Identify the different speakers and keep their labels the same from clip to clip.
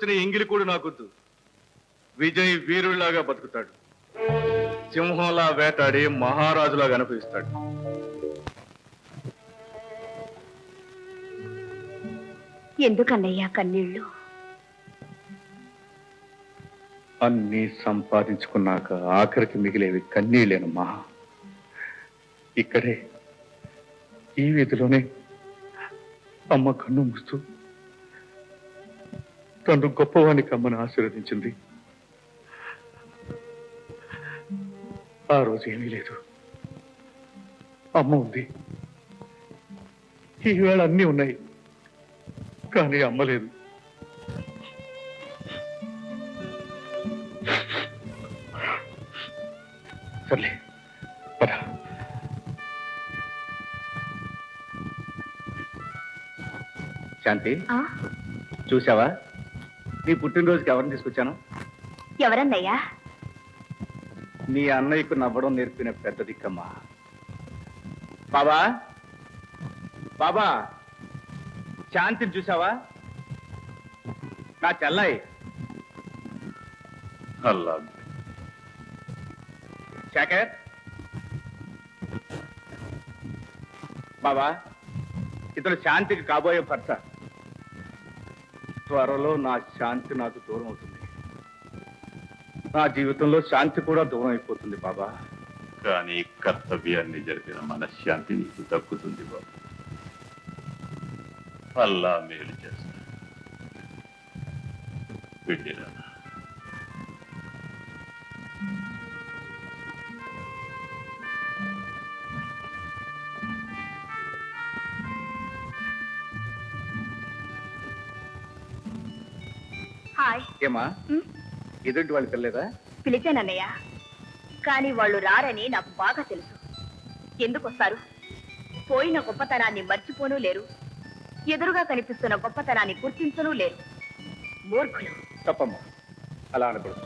Speaker 1: వచ్చిన ఎంగిలి కూడా నాకొద్దు. విజయ్ వీరుళ్లాగా బతుకుతాడు, సింహంలా వేటాడి మహారాజులాగా అనిపిస్తాడు.
Speaker 2: ఎందుకన్నయ్యా కన్నీళ్ళు?
Speaker 1: అన్నీ సంపాదించుకున్నాక ఆఖరికి మిగిలేవి కన్నీళ్ళేనమ్మా. ఇక్కడే ఈ వీధిలోనే అమ్మ కన్ను మూస్తూ తను గొప్పవానికి అమ్మను ఆశీర్వదించింది. ఆ రోజు ఏమీ లేదు, అమ్మ ఉంది. ఈవేళ అన్నీ ఉన్నాయి, కానీ అమ్మ లేదు. సర్లే పద. శాంతి, చూసావా నీ పుట్టినరోజుకి ఎవరిని తీసుకొచ్చాను?
Speaker 2: ఎవరన్నయ్యా?
Speaker 1: నీ అన్నయ్యకు నవ్వడం నేర్పిన పెద్ద దిక్కమ్మా. బాబా బాబా, శాంతిని చూసావా? నా చెల్లాయి. అల్లా శేఖర్, బాబా ఇతను శాంతికి కాబోయే భర్త. త్వరలో నా శాంతి నాకు దూరం అవుతుంది. నా జీవితంలో శాంతి కూడా దూరం అయిపోతుంది బాబా.
Speaker 3: కానీ కర్తవ్యాన్ని జరిపిన మనశ్శాంతి నీకు దక్కుతుంది బాబు. అల్లా మేలు చేస్తా. వెళ్ళిరా.
Speaker 2: హాయ్.
Speaker 1: ఏమా ఎదుటి వాళ్ళు పిల్లలేదా?
Speaker 2: పిలిచానన్నయ్య, కానీ వాళ్ళు రారని నాకు బాగా తెలుసు. ఎందుకు వస్తారు? పోయిన గొప్పతనాన్ని మర్చిపోనూ లేరు, ఎదురుగా కనిపిస్తున్న గొప్పతనాన్ని గుర్తించనూ లేరు. మూర్ఖులు.
Speaker 1: తప్పమ్మా, అలా అనకూడదు.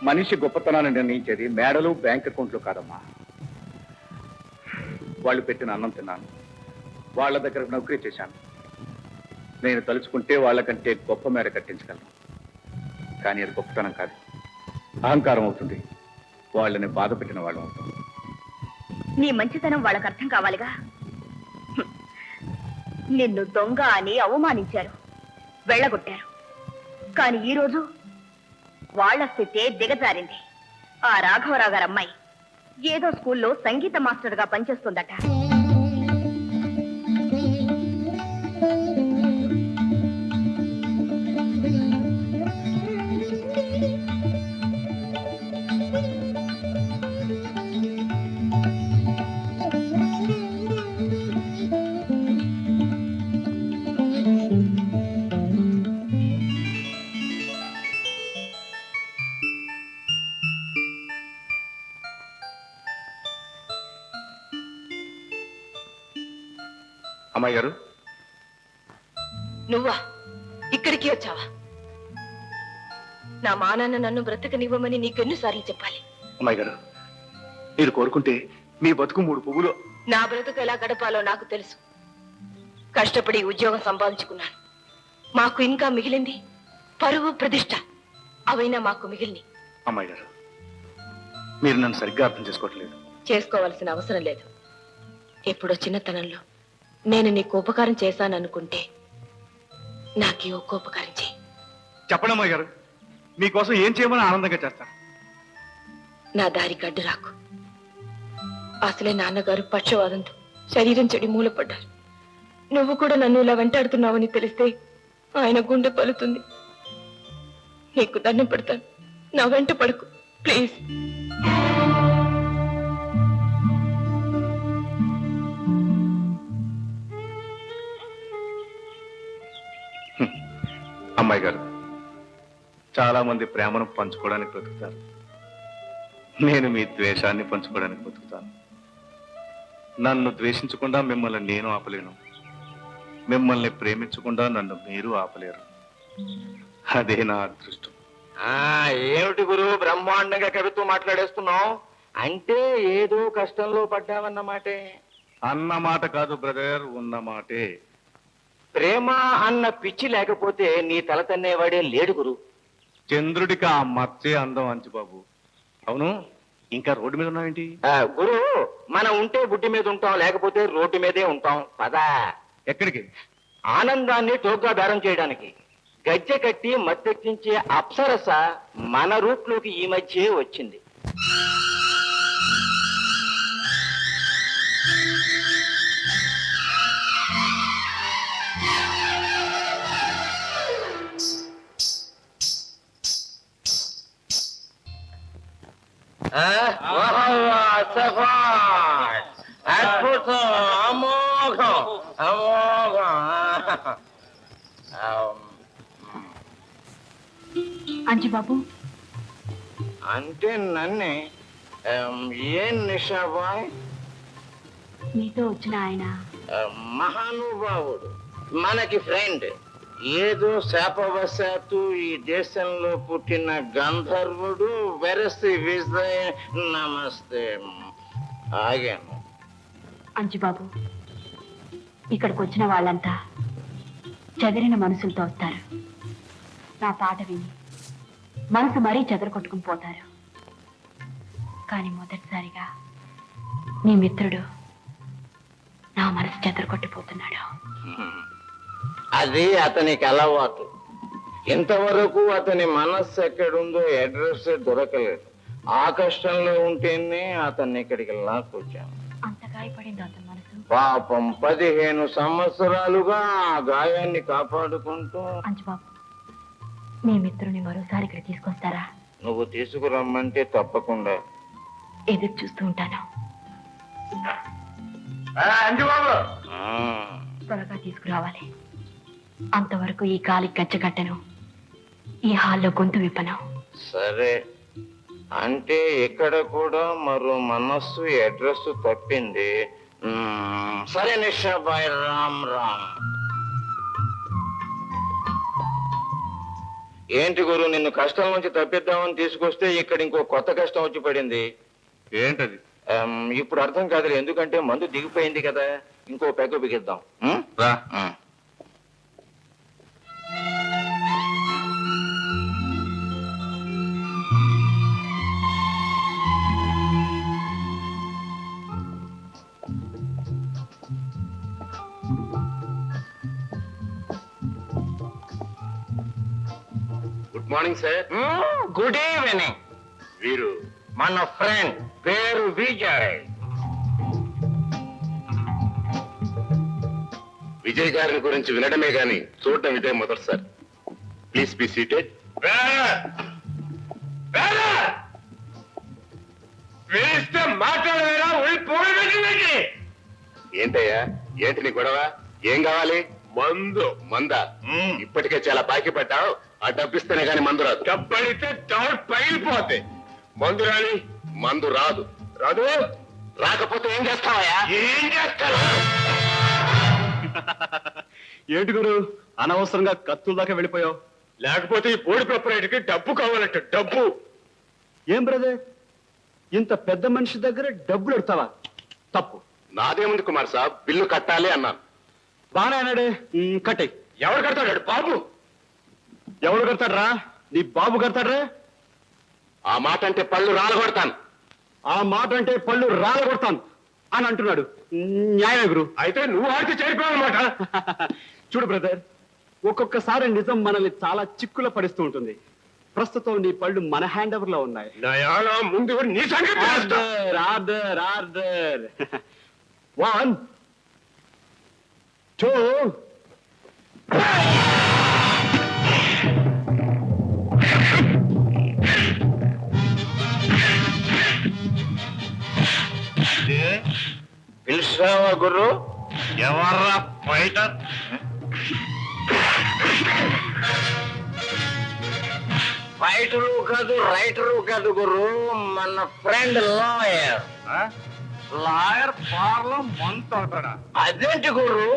Speaker 1: మనిషి గొప్పతనాన్ని నిర్ణయించేది మేడలు, బ్యాంక్ అకౌంట్లు కాదమ్మా. వాళ్ళు పెట్టిన అన్నం తిన్నాను, వాళ్ళ దగ్గర నౌకరీ చేశాను. నేను తలుచుకుంటే వాళ్ళకంటే గొప్ప మేడ కట్టించగలను. కానీ అది గొప్పతనం కాదు, అహంకారం అవుతుంది. వాళ్ళని బాధ పెట్టిన వాళ్ళం అవుతుంది.
Speaker 2: నీ మంచితనం వాళ్ళకు అర్థం కావాలిగా. నిన్ను దొంగ అని అవమానించారు, వెళ్ళగొట్టారు. కానీ ఈరోజు వాళ్ల స్థితే దిగజారింది. ఆ రాఘవరావు గారు అమ్మాయి ఏదో స్కూల్లో సంగీత మాస్టర్ గా పనిచేస్తుందట.
Speaker 1: అమ్మాయి గారు,
Speaker 4: నువ్వా ఇక్కడికి వచ్చావా? నా మానాన్న నన్ను బ్రతకనివ్వమని నీకెన్నిసార్లు చెప్పాలి?
Speaker 1: అమ్మాయి గారు, మీరు కోరుకుంటే మీ బతుకు 3 పువ్వులు.
Speaker 4: నా బ్రతుకు ఎలా గడపాలో నాకు తెలుసు. కష్టపడి ఉద్యోగం సంపాదించుకున్నాను. మాకు ఇంకా మిగిలింది పరువు, ప్రతిష్ట. అవైనా మాకు మిగిలిని.
Speaker 1: అమ్మాయి గారు, మీరు నన్ను సరిగ్గా అర్థం చేసుకోవట్లేదు.
Speaker 4: చేసుకోవాల్సిన అవసరం లేదు. ఎప్పుడో చిన్నతనంలో నేను నీకు ఉపకారం చేశాననుకుంటే నాకే ఒక్క ఉపకారం చేయి.
Speaker 1: చెప్పండి అమ్మాయి గారు, మీకోసం ఏం చేయమని ఆనందంగా చేస్తా.
Speaker 4: నా దారి గడ్డు రాకు. అసలే నాన్నగారు పక్షవాదంతో శరీరం చెడి మూలపడ్డారు. నువ్వు కూడా నన్ను ఇలా వెంటాడుతున్నావని తెలిస్తే ఆయన గుండె పలుతుంది. నీకు దండం పెడతాను, నా వెంట పడకు ప్లీజ్.
Speaker 1: అమ్మాయి గారు, చాలా మంది ప్రేమను పంచుకోవడానికి బ్రతుకుతారు. నేను మీ ద్వేషాన్ని పంచుకోవడానికి బ్రతుకుతాను. నన్ను ద్వేషించకుండా మిమ్మల్ని నేను ఆపలేను, మిమ్మల్ని ప్రేమించకుండా నన్ను మీరు ఆపలేరు. అదే నా అదృష్టం.
Speaker 5: ఏమిటి గురు బ్రహ్మాండంగా కవిత్వం మాట్లాడేస్తున్నావు? అంటే ఏదో కష్టంలో పడ్డావన్నమాటే.
Speaker 1: అన్న మాట కాదు బ్రదర్, ఉన్న మాటే.
Speaker 5: ప్రేమ అన్న పిచ్చి లేకపోతే నీ తల తన్నేవాడే లేడు గురు.
Speaker 1: చంద్రుడికి ఆ మచ్చే అందం అంచుబాబు. అవును, ఇంకా రోడ్డు మీద ఉన్నావేంటి?
Speaker 5: గురు, మనం ఉంటే బుడ్డి మీద ఉంటాం, లేకపోతే రోడ్డు మీదే ఉంటాం. పదా
Speaker 1: ఎక్కడికి?
Speaker 5: ఆనందాన్ని తోగ్గా బేరం చేయడానికి. గజ్జె కట్టి మత్తెక్కించే అప్సరస మన రూట్లోకి ఈ మధ్యే వచ్చింది. అద్భుతం, అమోఘం, అమోఘం.
Speaker 2: అంజుబాబు,
Speaker 5: అంటే నన్నే ఏం నిషాబాయ్?
Speaker 2: మీతో వచ్చిన ఆయన
Speaker 5: మహానుభావుడు, మనకి ఫ్రెండ్. ఏదో శాపవశాత్తు ఈ దేశంలో పుట్టిన గంధర్వుడు. వెరసి విజయ్, నమస్తే. ఆగాను.
Speaker 2: అంజుబాబు, ఇక్కడికి వచ్చిన వాళ్ళంతా చెదిరిన మనసులతో వస్తారు. నా పాట విని మనసు మరీ చెదరగొట్టుకుని పోతారు. కానీ మొదటిసారిగా నీ మిత్రుడు నా మనసు చెదరగొట్టిపోతున్నాడు.
Speaker 5: అది అతనికి అలవాటు. ఇంతవరకు అతని మనస్సు ఎక్కడుందో అడ్రస్ దొరకలేదు. ఆ కష్టంలో ఉంటేనే అతన్ని ఇక్కడికి లాక్కొచ్చాను.
Speaker 2: అంత గాయపడింది అతని మనసు.
Speaker 5: పాపం 15 సంవత్సరాలుగా ఆ గాయాన్ని కాపాడుకుంటూ.
Speaker 2: అంజుబాబు, మీ మిత్రుని మరోసారి ఇక్కడ తీసుకొస్తారా?
Speaker 5: నువ్వు తీసుకురమ్మంటే తప్పకుండా.
Speaker 2: ఎదురు చూస్తూ ఉంటాను. త్వరగా తీసుకురావాలి. అంతవరకు ఈ కాలి గచ్చగట్టను, ఈ హాల్లో గొంతు విప్పను.
Speaker 5: సరే, అంటే ఇక్కడ కూడా మరో మనస్సు అడ్రస్ తప్పింది. సరే నిషాబాయ్, రామ్ రామ్. ఏంటి గురు, నిన్ను కష్టం నుంచి తప్పిద్దామని తీసుకొస్తే ఇక్కడ ఇంకో కొత్త కష్టం వచ్చి పడింది.
Speaker 1: ఏంటది?
Speaker 5: ఇప్పుడు అర్థం కాదులే, ఎందుకంటే మందు దిగిపోయింది కదా. ఇంకో పెగ్గు బిగిద్దాం.
Speaker 1: రా.
Speaker 3: Good morning sir.
Speaker 5: Good evening.
Speaker 3: వీరు
Speaker 5: మన ఫ్రెండ్, పేరు విజయ్.
Speaker 3: విజయ్ గారి గురించి వినడమే గాని చూడటం ఇదే మొదటిసారి. Please be seated.
Speaker 5: మాట్లాడవేరా?
Speaker 3: ఏంటయ్యా, ఏంటి నీ గొడవ? ఏం కావాలి? మందా? ఇప్పటికే చాలా బాకీ పడ్డావు. ఆ డబ్బిస్తేనే గాని మందు రాదు.
Speaker 5: డబ్బడితే డౌట్ పగిలిపోతే.
Speaker 3: మందు రాదు. రాకపోతే ఏం చేస్తావయ్యా?
Speaker 5: ఏం చేస్తారు?
Speaker 1: ఏంటి గురు, అనవసరంగా కత్తుల దాకా వెళ్ళిపోయావు?
Speaker 5: లేకపోతే ఈ బోర్డు ప్రొపరేటర్కి డబ్బు కావాలంట. డబ్బు.
Speaker 1: ఏం బ్రదర్, ఇంత పెద్ద మనిషి దగ్గర డబ్బులు ఎడతావా? తప్పు.
Speaker 3: నాదేముంది కుమార్ సాబ్, బిల్లు కట్టాలి అన్నాను.
Speaker 1: బాగా అన్నాడే. కట్టే.
Speaker 5: ఎవరు కడతాడు? బాబు.
Speaker 1: ఎవడు కడతాడ్రా? నీ బాబు కడతాడ్రా?
Speaker 3: ఆ మాట అంటే పళ్ళు రాలగొడతాను.
Speaker 1: ఆ మాట అంటే పళ్ళు రాలగొడతాను అని అంటున్నాడు. న్యాయమే గురు.
Speaker 5: అయితే నువ్వు ఆడితే చేరిపోవాలన్నమాట.
Speaker 1: చూడు బ్రదర్, ఒక్కొక్కసారి నిజం మనల్ని చాలా చిక్కుల పడిస్తూ ఉంటుంది. ప్రస్తుతం నీ పళ్ళు మన హ్యాండ్ ఓవర్ లో ఉన్నాయి.
Speaker 5: ముందు నీ సంగతి తెలుస్తా.
Speaker 1: Order order. 1 2
Speaker 5: పిలిచావా గురు?
Speaker 3: ఎవర్రా ఫైటర్?
Speaker 5: ఫైటరు కాదు, రైటరు కాదు గురు, మన ఫ్రెండ్ లాయర్.
Speaker 1: లాయర్ పార్లో మంత్ అవుతాడా?
Speaker 5: అదేంటి గురు,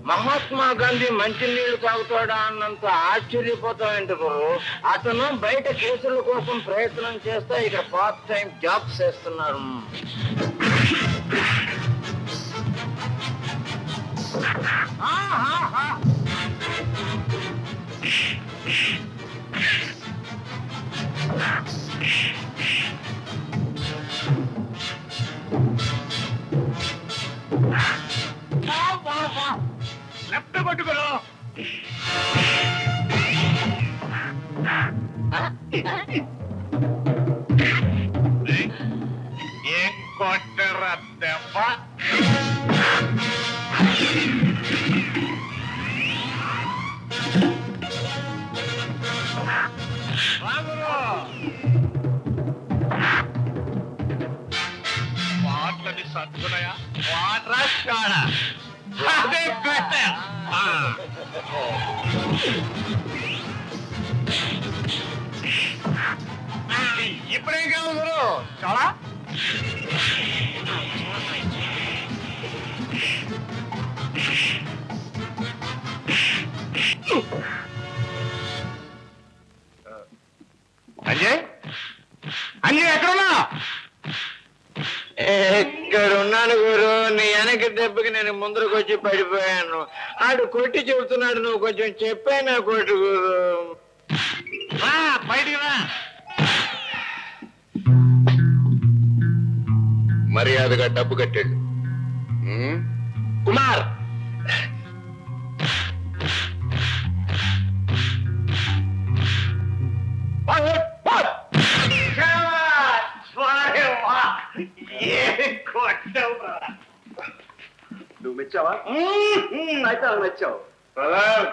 Speaker 5: మహాత్మా గాంధీ మంచినీళ్లు తాగుతాడా అన్నంత ఆశ్చర్యపోతావేంటి గురు? అతను బయట కేసుల కోసం ప్రయత్నం చేస్తా ఇక్కడ పార్ట్ టైం జాబ్స్ చేస్తున్నారు.
Speaker 3: లెఫ్ట్ పట్టుకోరు. ఏం కొట్టరా దెబ్బ. వాట్లని సత్తునయా వాట్రా చాడా అదే పెట్ట. ఇప్పుడేం కావాలి గురు చాలా. అంజయ్ అంజయ్ ఎక్కడున్నా?
Speaker 5: ఇక్కడ ఉన్నాను గురు. నీ వెనక దెబ్బకి నేను ముందరకు వచ్చి పడిపోయాను. ఆడు కొట్టి చెబుతున్నాడు, నువ్వు కొంచెం చెప్పానా కొట్టు గురు.
Speaker 3: బయటికి రా.
Speaker 6: మర్యాదగా డబ్బు కట్టాడు.
Speaker 3: కుమార్
Speaker 1: నువ్వు మెచ్చావా? అయితే అలా మెచ్చావు.
Speaker 3: బ్రదర్,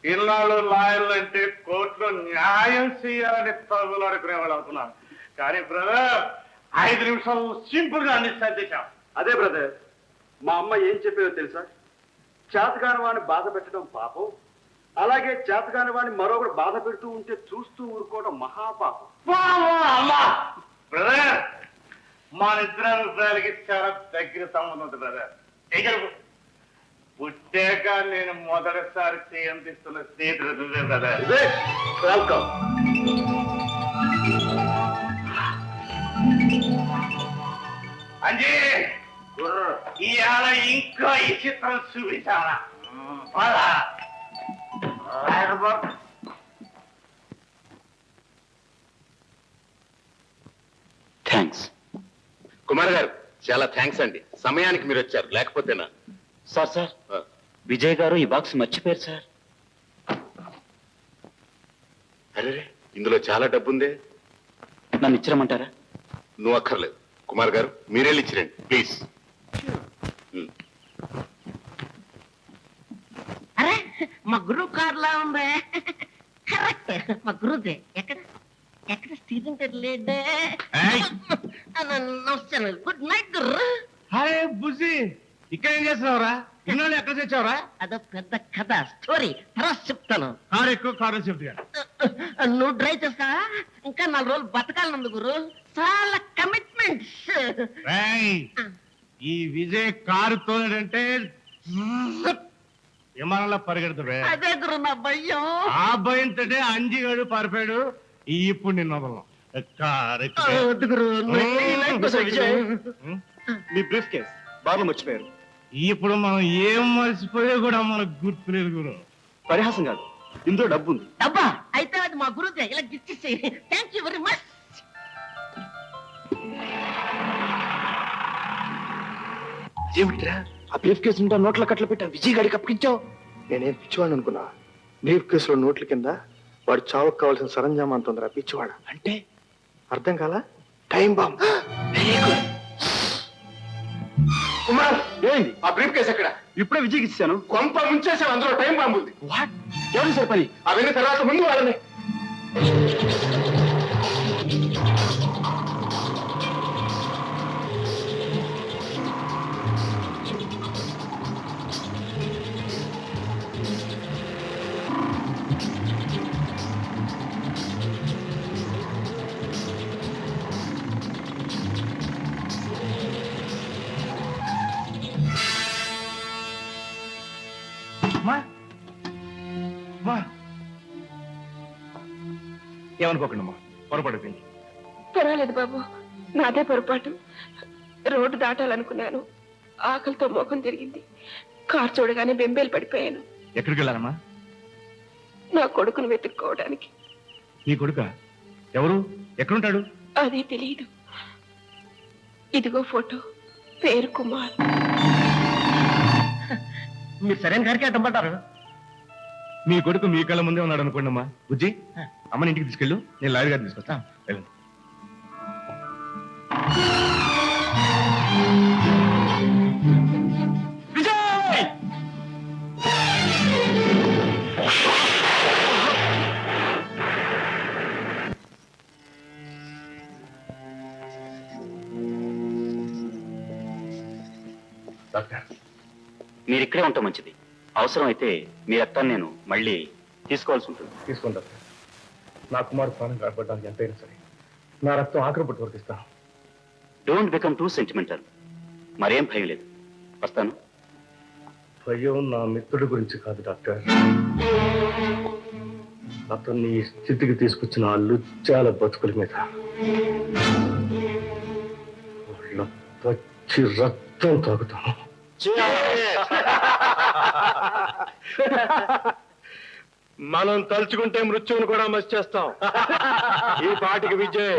Speaker 3: ఇన్నాళ్ళు లాయర్లు అంటే కోర్టులో న్యాయం చేయాలని తగులు అనుకునేవాళ్ళు అనుకున్నాను. కానీ బ్రదర్ 5 నిమిషాలు సింపుల్ గా అన్ని సర్దేశాం.
Speaker 1: అదే బ్రదర్, మా అమ్మ ఏం చెప్పేదో తెలుసా? చేతకాని వాడిని బాధ పెట్టడం పాపం, అలాగే చేతకాని వాడిని మరొకరు బాధ పెడుతూ ఉంటే చూస్తూ ఊరుకోవడం మహాపాపం.
Speaker 3: అమ్మా బ్రదర్, మా ఇద్దరు అభిప్రాయాలకి చాలా దగ్గర సంబంధం ఉంది బ్రదర్. ఇక్కడ పుట్టాక నేను మొదటిసారి చేయంతిస్తున్న స్నేహితుడు నువ్వే బ్రదర్.
Speaker 1: వెల్కమ్.
Speaker 3: అంజీ ఇవాళ ఇంకా ఈ చిత్రం చూపించాలా?
Speaker 1: థ్యాంక్స్.
Speaker 6: కుమార్ గారు చాలా థ్యాంక్స్ అండి. సమయానికి మీరు వచ్చారు, లేకపోతేనా.
Speaker 1: సార్ విజయ్ గారు ఈ బాక్స్ మర్చిపోయారు సార్.
Speaker 6: అరే, ఇందులో చాలా డబ్బుందే.
Speaker 1: నన్ను ఇచ్చిరమంటారా?
Speaker 6: నువ్వు అక్కర్లేదు. కుమార్ గారు మీరెళ్ళి ఇచ్చిరండి ప్లీజ్.
Speaker 7: అరే మా గురువు కార్లా ఉంది. కరెక్ట్, మా గురువుదే. ఎక్కడ ఎక్కడ స్టీరింగ్ లేడే. నమస్కారం, గుడ్ నైట్ గురు.
Speaker 3: హాయ్ బుజ్జి, ఇక్కడ ఏం చేస్తున్నావురా? ఇన్నాళ్ళు ఎక్కడ తెచ్చావురా?
Speaker 7: అదో పెద్ద కథ, స్టోరీ తర్వాత చెప్తాను.
Speaker 3: కారు ఎక్కువ కారు చెప్తా.
Speaker 7: నువ్వు డ్రైవ్ చేస్తావా? ఇంకా 4 రోజులు బతకాలనుంది గురు, చాలా కమిట్మెంట్స్.
Speaker 3: ఈ విజయ్ కారు తోడంటే విమానంలో పరిగెడుతుడే.
Speaker 7: అదే గురు నా భయం.
Speaker 3: ఆ భయంతో అంజిగాడు పరిపాడు. ఇప్పుడు నిన్న కారు ఎక్కితే.
Speaker 7: వద్దు గురు,
Speaker 1: మీ బ్రీఫ్ కేస్ బాగా మర్చిపోయారు.
Speaker 3: ఇప్పుడు మనం ఏం మర్చిపోయా కూడా మనకు గుర్తులేదు గురు.
Speaker 1: పరిహాసం కాదు, ఇందులో డబ్బు ఉంది.
Speaker 7: అబ్బా అయితే అది మా గురువుదే. ఇలా గిచ్చేసి థ్యాంక్ యూ వెరీ మచ్.
Speaker 1: ఏమిట్రా ఆ బ్రీఫ్ కేసు ఉంటా నోట్ల కట్ల పెట్టా విజయ్ గాడికి అప్పగించావు?
Speaker 8: నేనేం పిచ్చివాడు అనుకున్నా? బ్రీఫ్ కేసులో నోట్ల కింద వాడు చావుకు కావాల్సిన సరంజామా అంటుందిరా పిచ్చివాడు.
Speaker 1: అంటే
Speaker 8: అర్థం కాలా? Time bomb.
Speaker 6: కుమార్,
Speaker 1: ఏంటి
Speaker 6: ఆ బ్రీఫ్ కేసు ఎక్కడ?
Speaker 1: ఇప్పుడే విజయ్కి ఇచ్చాను.
Speaker 6: కొంప ముంచేసావు, అందులో టైం బాంబు ఉంది.
Speaker 1: వాట్? ఎవరు సార్ పని?
Speaker 6: అవన్నీ తర్వాత, ముందు వాళ్ళని.
Speaker 3: ఏమనుకోకండమ్మా, పొరపడిపోయింది.
Speaker 4: పర్వాలేదు బాబు, నాదే పొరపాటు. రోడ్డు దాటాలనుకున్నాను, ఆకలితో ముఖం తిరిగింది. కారు చూడగానే బెంబేలు పడిపోయాను.
Speaker 3: ఎక్కడికి వెళ్ళారమ్మా?
Speaker 4: నా కొడుకును వెతుక్కోవడానికి.
Speaker 3: నీ కొడుక ఎవరు? ఎక్కడుంటాడు?
Speaker 4: అది తెలియదు. ఇదిగో ఫోటో, పేరు కుమార్.
Speaker 7: మీరు సరైన గారికి అడ్డం పడ్డారు.
Speaker 3: మీ కొడుకు మీ కళ్ళ ముందే ఉన్నాడు అనుకోండి అమ్మా. బుజ్జి, అమ్మని ఇంటికి తీసుకెళ్ళు, నేను లాయర్ గారిని తీసుకొస్తా. వెళ్ళండి. డాక్టర్,
Speaker 9: మీరు ఇక్కడే ఉంటే మంచిది. అవసరం అయితే మీ రక్తాన్ని నేను మళ్ళీ తీసుకోవాల్సి ఉంటుంది.
Speaker 3: తీసుకోండి డాక్టర్. నా కుమారు ప్రాణం కాపాడడానికి ఎంతైనా సరే నా రక్తం ఆఖరి పట్టు వరకు ఇస్తాను.
Speaker 9: Don't become two sentimental. మరేం భయం లేదు. వస్తాను.
Speaker 3: భయం నా మిత్రుడి గురించి కాదు డాక్టర్, అతన్ని ఈ స్థితికి తీసుకొచ్చిన ఆ లుచ్చాల బతుకుల మీద. వాళ్ళ పచ్చి రక్తం తాగుతాను.
Speaker 8: మనం తలుచుకుంటే మృత్యువును కూడా మసి చేస్తాం. ఈ పాటికి విజయ్.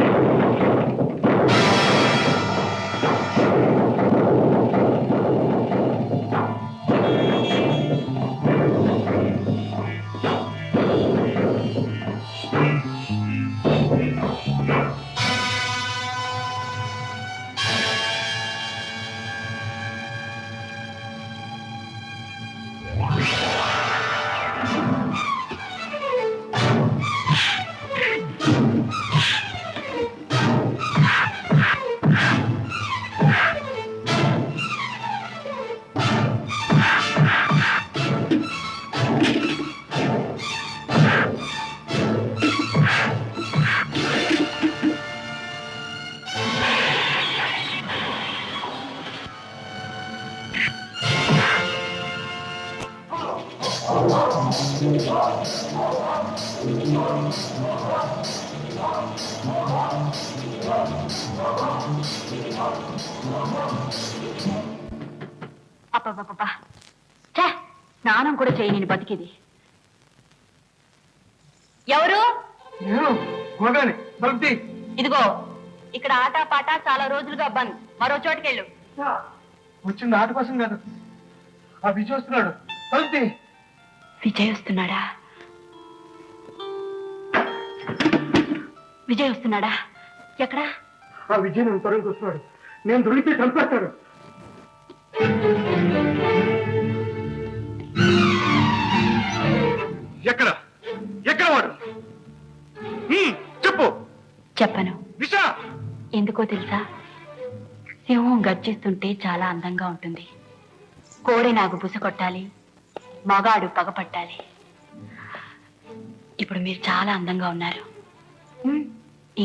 Speaker 2: అబ్బబ్బబ్బా, స్నానం కూడా చేయి నేను బతికిది. ఎవరు? ఇదిగో, ఇక్కడ ఆటా పాట చాలా రోజులుగా బంద్. మరో చోటుకెళ్ళు.
Speaker 8: వచ్చింది ఆట కోసం కాదు, ఆ విజయ్ వస్తున్నాడు.
Speaker 2: విజయ్ వస్తున్నాడా? విజయ్ వస్తున్నాడా? ఎక్కడా?
Speaker 8: ఆ విజయ్ నేను త్వరగా వస్తున్నాడు. నేను దొరికితే చంపేస్తాడు. ఎక్కడ ఎక్కడ వాడు? చెప్పు.
Speaker 2: చెప్పను.
Speaker 8: విషా
Speaker 2: ఎందుకో తెలుసా? సింహం గర్జిస్తుంటే చాలా అందంగా ఉంటుంది. కోడి నాగు బుస కొట్టాలి, మగాడు పగపట్టాలి. ఇప్పుడు మీరు చాలా అందంగా ఉన్నారు.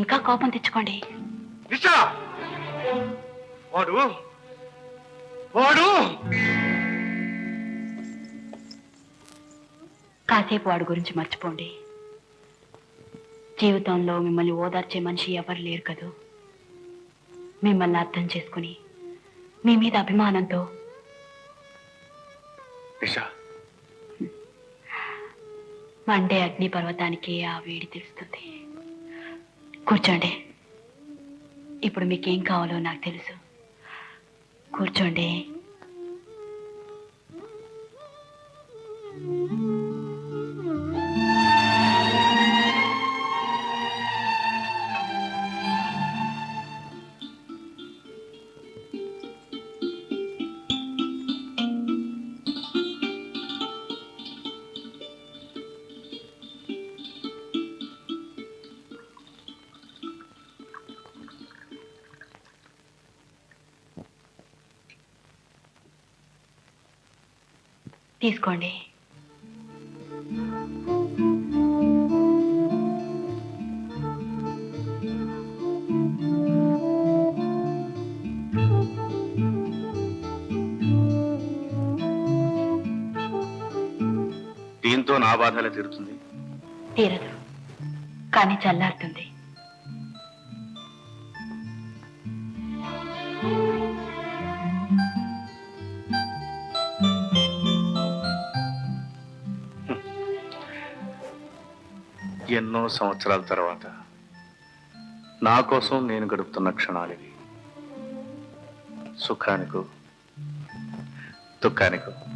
Speaker 2: ఇంకా కోపం తెచ్చుకోండి.
Speaker 8: విషా వాడు వాడు
Speaker 2: కాసేపు వాడి గురించి మర్చిపోండి. జీవితంలో మిమ్మల్ని ఓదార్చే మనిషి ఎవరు లేరు కదూ. మిమ్మల్ని అర్థం చేసుకుని మీ మీద అభిమానంతో
Speaker 8: విషా
Speaker 2: మండే అగ్ని పర్వతానికి ఆ వేడి తెలుస్తుంది. కూర్చోండి. ఇప్పుడు మీకేం కావాలో నాకు తెలుసు. కూర్చోండి. తీసుకోండి.
Speaker 1: దీంతో నా బాధలే తీరుతుంది.
Speaker 2: తీరదు, కానీ చల్లారుతుంది.
Speaker 8: సంవత్సరాల తర్వాత నా కోసం నేను గడుపుతున్న క్షణాలివి. సుఖానికో దుఃఖానికో